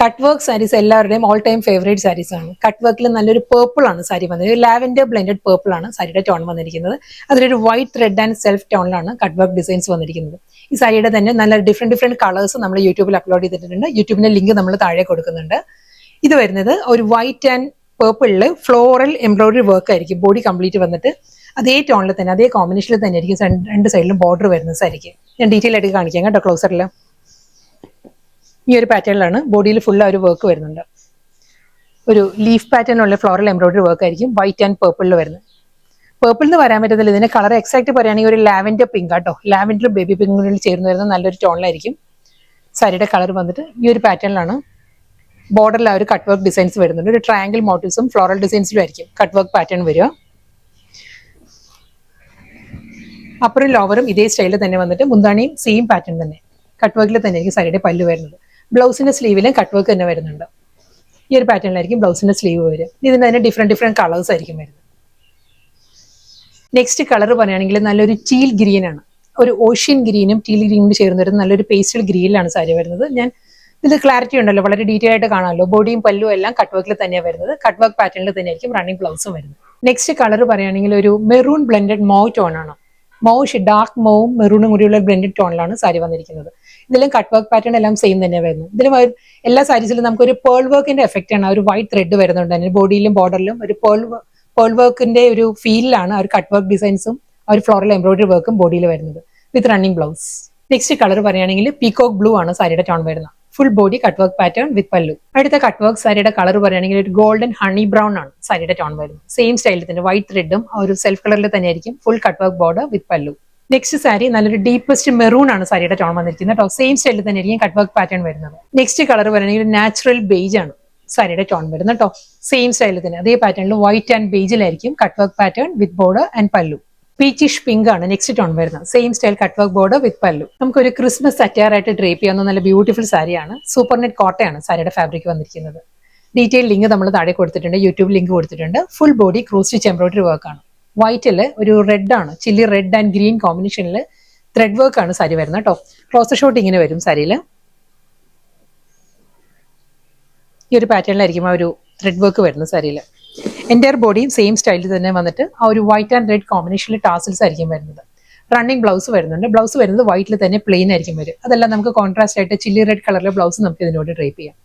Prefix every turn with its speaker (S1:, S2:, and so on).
S1: Cut work saris എല്ലാവരുടെയും all time favourite saris ആണ്. Cut വർക്കിൽ നല്ലൊരു പേർപ്പിൾ ആണ് സാരി വന്നിരിക്കുന്നത്. ലാവൻഡർ ബ്ലെൻഡഡ് പേർപ്പിൾ ആണ് സാരിയുടെ ടോൺ വന്നിരിക്കുന്നത്. അതിലൊരു വൈറ്റ് റെഡ് ആൻഡ് സെൽഫ് ടോണിലാണ് കട്ട് വർക്ക് ഡിസൈൻസ് വന്നിരിക്കുന്നത്. ഈ സാരിയുടെ തന്നെ നല്ല ഡിഫറെന്റ് കളേഴ്സ് നമ്മൾ യൂട്യൂബിൽ അപ്ലോഡ് ചെയ്തിട്ടുണ്ട്. യൂട്യൂബിന്റെ ലിങ്ക് നമ്മൾ താഴെ കൊടുക്കുന്നുണ്ട്. ഇത് വരുന്നത് ഒരു വൈറ്റ് ആൻഡ് പേർപ്പിളില് ഫ്ലോറൽ എംബ്രോയിഡറി വർക്ക് ആയിരിക്കും. ബോഡി കംപ്ലീറ്റ് വന്നിട്ട് അതേ ടോണിൽ തന്നെ അതേ കോമ്പിനേഷനിൽ തന്നെ ആയിരിക്കും രണ്ട് സൈഡിലും ബോർഡർ വരുന്നത് സാരിക്ക്. ഞാൻ ഡീറ്റെയിൽ ആയിട്ട് കാണിക്കാം കേട്ടോ ക്ലോസറിൽ. ഈ ഒരു പാറ്റേണിലാണ് ബോഡിയിൽ ഫുൾ ഒരു വർക്ക് വരുന്നുണ്ട്. ഒരു ലീഫ് പാറ്റേണുള്ള ഫ്ലോറൽ എംബ്രോയിഡറി വർക്ക് ആയിരിക്കും വൈറ്റ് ആൻഡ് പേർപ്പിളിൽ വരുന്നത്. പേർപ്പിൾ എന്ന് പറയാൻ പറ്റത്തില്ല, ഇതിന്റെ കളർ എക്സാക്ട് പറയുകയാണെങ്കിൽ ഒരു ലാവൻഡർ പിങ്ക് ആട്ടോ. ലാവൻഡർ ബേബി പിങ്കിൽ ചേർന്ന് വരുന്ന നല്ലൊരു ടോണിലായിരിക്കും സാരിയുടെ കളർ വന്നിട്ട്. ഈ ഒരു പാറ്റേണിലാണ് ബോർഡറിൽ ഒരു കട്ട് വർക്ക് ഡിസൈൻസ് വരുന്നുണ്ട്. ഒരു ട്രയാങ്കിൾ മോട്ടീവ്സും ഫ്ലോറൽ ഡിസൈൻസിലും ആയിരിക്കും കട്ട് വർക്ക് പാറ്റേൺ വരിക. അപ്പറും ലോവറും ഇതേ സ്റ്റൈലിൽ തന്നെ വന്നിട്ട് മുന്താണിയും സെയിം പാറ്റേൺ തന്നെ കട്ട് വർക്കിൽ തന്നെ ആയിരിക്കും സാരിയുടെ പല്ല് വരുന്നത്. ബ്ലൗസിന്റെ സ്ലീവിലും കട്ട് വർക്ക് തന്നെ വരുന്നുണ്ട്. ഈ ഒരു പാറ്റേണിലായിരിക്കും ബ്ലൗസിന്റെ സ്ലീവ് വരും. ഇതിന് തന്നെ ഡിഫറെന്റ് കളേഴ്സ് ആയിരിക്കും വരുന്നത്. നെക്സ്റ്റ് കളർ പറയുകയാണെങ്കിൽ നല്ലൊരു ടീൽ ഗ്രീൻ ആണ്. ഒരു ഓഷ്യൻ ഗ്രീനും ടീൽ ഗ്രീനും ചേർന്ന് വരുന്ന നല്ലൊരു പേസ്റ്റൽ ഗ്രീനിലാണ് സാരി വരുന്നത്. ഞാൻ ഇത് ക്ലാരിറ്റി ഉണ്ടല്ലോ, വളരെ ഡീറ്റെയിൽ ആയിട്ട് കാണാമല്ലോ. ബോഡിയും പല്ലും എല്ലാം കട്ട് വർക്കിൽ തന്നെയാണ് വരുന്നത്. കട്ട് വർക്ക് പാറ്റേണിൽ തന്നെ ആയിരിക്കും റണ്ണിങ് ബ്ലൗസും വരുന്നത്. നെക്സ്റ്റ് കളർ പറയുകയാണെങ്കിൽ ഒരു മെറൂൺ ബ്ലെൻഡഡ് മോവ് ടോൺ ആണ്. മോവ് ഡാർക്ക് മോവും മെറൂണും കൂടിയുള്ള ബ്ലെൻഡഡ് ടോണിലാണ് സാരി വന്നിരിക്കുന്നത്. ഇതിലും കട്ട് വർക്ക് പാറ്റേൺ എല്ലാം സെയിം തന്നെ വരുന്നത്. ഇതിലും എല്ലാ സാരീസിലും നമുക്കൊരു പേൾ വർക്കിന്റെ എഫക്റ്റ് ആണ്. ഒരു വൈറ്റ് ത്രെഡ് വരുന്നുണ്ട് തന്നെ ബോഡിയിലും ബോർഡറിലും. ഒരു പേൾ വർക്കിന്റെ ഒരു ഫീലിലാണ് ആ ഒരു കട്ട് വർക്ക് ഡിസൈൻസും ആ ഒരു ഫ്ലോറൽ എംബ്രോയിഡറി വർക്കും ബോഡിയിൽ വരുന്നത് വിത്ത് റണ്ണിങ് ബ്ലൗസ്. നെക്സ്റ്റ് കളർ പറയുകയാണെങ്കിൽ പീകോക്ക് ബ്ലൂ ആണ് സാരിയുടെ ടോൺ വരുന്നത്. Full body cut work pattern വിത്ത് പല്ലു. അടുത്ത കട്ട് വർക്ക് സാരിയുടെ കളർ പറയുകയാണെങ്കിൽ ഒരു ഗോൾഡൻ ഹണി ബ്രൗൺ ആണ് സാരിയുടെ ടോൺ വരുന്നത്. സെയിം സ്റ്റൈലിൽ തന്നെ വൈറ്റ് ത്രെഡും ആ ഒരു സെൽഫ് കളറിൽ തന്നെ ആയിരിക്കും full cut work border with പല്ലു. നെക്സ്റ്റ് സാരി നല്ലൊരു ഡീപ്പസ്റ്റ് മെറൂൺ ആണ് സാരിയുടെ ടോൺ വന്നിരിക്കുന്നത് കേട്ടോ. സെയിം സ്റ്റൈലിൽ തന്നെ ആയിരിക്കും കട്ട് വർക്ക് പാറ്റേൺ വരുന്നത്. നെക്സ്റ്റ് കളർ പറയുകയാണെങ്കിൽ ഒരു നാച്ചുറൽ ബേജ് ആണ് സാരിയുടെ ടോൺ വരുന്നത് കേട്ടോ. സെയിം സ്റ്റൈലിൽ തന്നെ അതേ പാറ്റേണിൽ വൈറ്റ് ആൻഡ് ബേജിലായിരിക്കും cut work pattern with border and pallu. Peachish pink ആണ് നെക്സ്റ്റ് ടോൺ വരുന്നത്. Same style cut work border with pallu. നമുക്കൊരു ക്രിസ്മസ് അറ്റയർ ആയിട്ട് ഡ്രേപ്പ് ചെയ്യാവുന്ന നല്ല ബ്യൂട്ടിഫുൾ സാരിയാണ്. സൂപ്പർ നെറ്റ് കോട്ടയാണ് സാരിയുടെ ഫാബ്രിക് വന്നിരിക്കുന്നത്. ഡീറ്റെയിൽ ലിങ്ക് നമ്മൾ താഴെ കൊടുത്തിട്ടുണ്ട്, യൂട്യൂബ് ലിങ്ക് കൊടുത്തിട്ടുണ്ട്. Full body cross stitch embroidery work ആണ്. വൈറ്റില് ഒരു റെഡ് ആണ്, ചില്ലി റെഡ് ആൻഡ് ഗ്രീൻ കോമ്പിനേഷനിൽ ത്രെഡ് വർക്ക് ആണ് സാരി വരുന്നത് കേട്ടോ. ക്ലോസർ ഷോട്ട് ഇങ്ങനെ വരും സാരിയിൽ. ഈ ഒരു പാറ്റേണിലായിരിക്കും ആ ഒരു ത്രെഡ് വർക്ക് വരുന്നത് സാരിയിൽ. എൻ്റയർ ബോഡിയും സെയിം സ്റ്റൈലിൽ തന്നെ വന്നിട്ട് ആ ഒരു വൈറ്റ് ആൻഡ് റെഡ് കോമ്പിനേഷനിൽ ടാസിൽസ് ആയിരിക്കും വരുന്നത്. റണ്ണിങ് ബ്ലൗസ് വരുന്നുണ്ട്. ബ്ലൗസ് വരുന്നത് വൈറ്റിൽ തന്നെ പ്ലെയിൻ ആയിരിക്കും വരും. അതെല്ലാം നമുക്ക് കോൺട്രാസ്റ്റ് ആയിട്ട് ചില്ലി റെഡ് കളറിലെ ബ്ലൗസ് നമുക്ക് ഇതിനോട് ഡ്രേപ്പ് ചെയ്യാം.